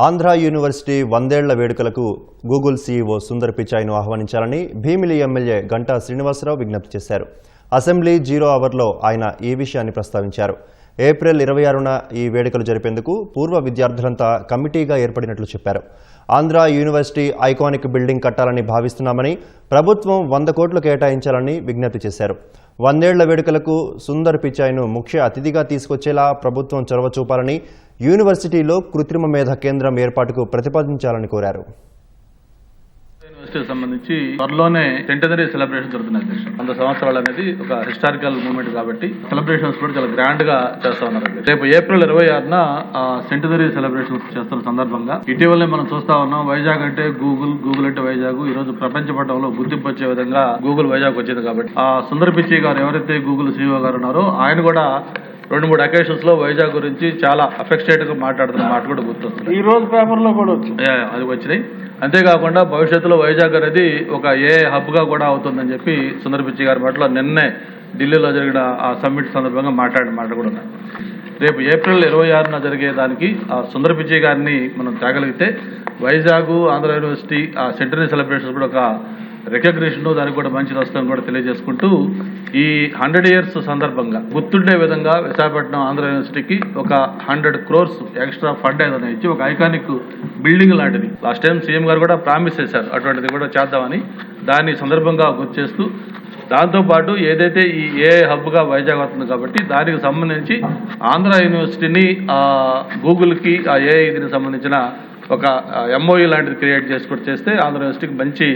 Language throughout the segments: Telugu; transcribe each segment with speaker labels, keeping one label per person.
Speaker 1: ఆంధ్ర యూనివర్సిటీ 100 ఏళ్ల వేడుకలకు గూగుల్ సీఈఓ సుందర్ పిచాయ్ను ఆహ్వానించాలని భీమిలి ఎమ్మెల్యే గంటా శ్రీనివాసరావు విజ్ఞప్తి చేశారు. అసెంబ్లీ 0 అవర్లో ఆయన ఈ విషయాన్ని ప్రస్తావించారు. ఏప్రిల్ 26న ఈ వేడుకలు జరిపేందుకు పూర్వ విద్యార్థులంతా కమిటీగా ఏర్పడినట్లు చెప్పారు. ఆంధ్ర యూనివర్సిటీ ఐకానిక్ బిల్డింగ్ కట్టాలని భావిస్తున్నామని, ప్రభుత్వం 100 కోట్లు కేటాయించాలని విజ్ఞప్తి చేశారు. 100 ఏళ్ల వేడుకలకు సుందర్ పిచాయ్ను ముఖ్య అతిథిగా తీసుకొచ్చేలా ప్రభుత్వం చొరవ చూపాలని, యూనివర్సిటీలో కృత్రిమ మేధ కేంద్రం ఏర్పాటుకు ప్రతిపాదించాలని కోరారు.
Speaker 2: యూనివర్సిటీకి సంబంధించి త్వరలోనే సెంటనరీ సెలబ్రేషన్ జరుగుతున్నాయి. 100 సంవత్సరాలు అనేది ఒక హిస్టారికల్ మూమెంట్ కాబట్టి సెలబ్రేషన్స్ కూడా చాలా గ్రాండ్ గా చేస్తా ఉన్నారు. రేపు ఏప్రిల్ 26న సెంటనరీ సెలబ్రేషన్స్ చేస్తున్న సందర్భంగా ఇటీవలనే మనం చూస్తా ఉన్నాం. వైజాగ్ అంటే గూగుల్, గూగుల్ అంటే వైజాగ్. ఈ రోజు ప్రపంచ పటంలో గుర్తింపు వచ్చే విధంగా గూగుల్ వైజాగ్ వచ్చింది కాబట్టి సుందర్ పిచాయ్ గారు ఎవరైతే గూగుల్ సీఈఓ గారు ఉన్నారో ఆయన కూడా 2-3 అకేషన్స్ లో వైజాగ్ గురించి చాలా అఫెక్షనేట్ గా మాట్లాడుతున్న మాట కూడా గుర్తొస్తుంది.
Speaker 3: ఈ రోజు పేపర్ లో కూడా
Speaker 2: అది వచ్చినాయి. అంతేకాకుండా భవిష్యత్తులో వైజాగ్ అనేది ఒక హబ్ గా కూడా అవుతుందని చెప్పి సుందర్ పిచాయ్ గారి మాటలో నిన్నే ఢిల్లీలో జరిగిన ఆ సమ్మిట్ సందర్భంగా మాట్లాడిన మాట కూడా ఉన్నాయి. రేపు ఏప్రిల్ 26న జరిగే దానికి సుందర్ పిచాయ్ గారిని మనం తేగలిగితే Vizag, Andhra university centenary celebrations కూడా ఒక రికగ్నిషన్, దానికి కూడా మంచి వస్తుందని కూడా తెలియజేసుకుంటూ ఈ 100 years సందర్భంగా గుర్తుండే విధంగా విశాఖపట్నం ఆంధ్ర యూనివర్సిటీకి ఒక 100 crores ఎక్స్ట్రా ఫండ్ ఏదైనా ఇచ్చి ఒక ఐకానిక్ బిల్డింగ్ లాంటిది లాస్ట్ టైం సీఎం గారు కూడా ప్రామిస్ చేశారు, అటువంటిది కూడా చేద్దామని దాన్ని సందర్భంగా గుర్తు చేస్తూ, దాంతోపాటు ఏదైతే ఈ హబ్గా వైజాగ్ అవుతుంది కాబట్టి దానికి సంబంధించి ఆంధ్ర యూనివర్సిటీని గూగుల్కి దీనికి సంబంధించిన ఒక ఎంఓఈ లాంటిది క్రియేట్ చేస్తే ఆంధ్ర యూనివర్సిటీకి మంచి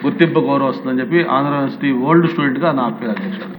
Speaker 2: గుర్తింపు గౌరవం వస్తుందని చెప్పి ఆంధ్ర యూనివర్సిటీ ఓల్డ్ స్టూడెంట్గా నా అభ్యర్థించాను.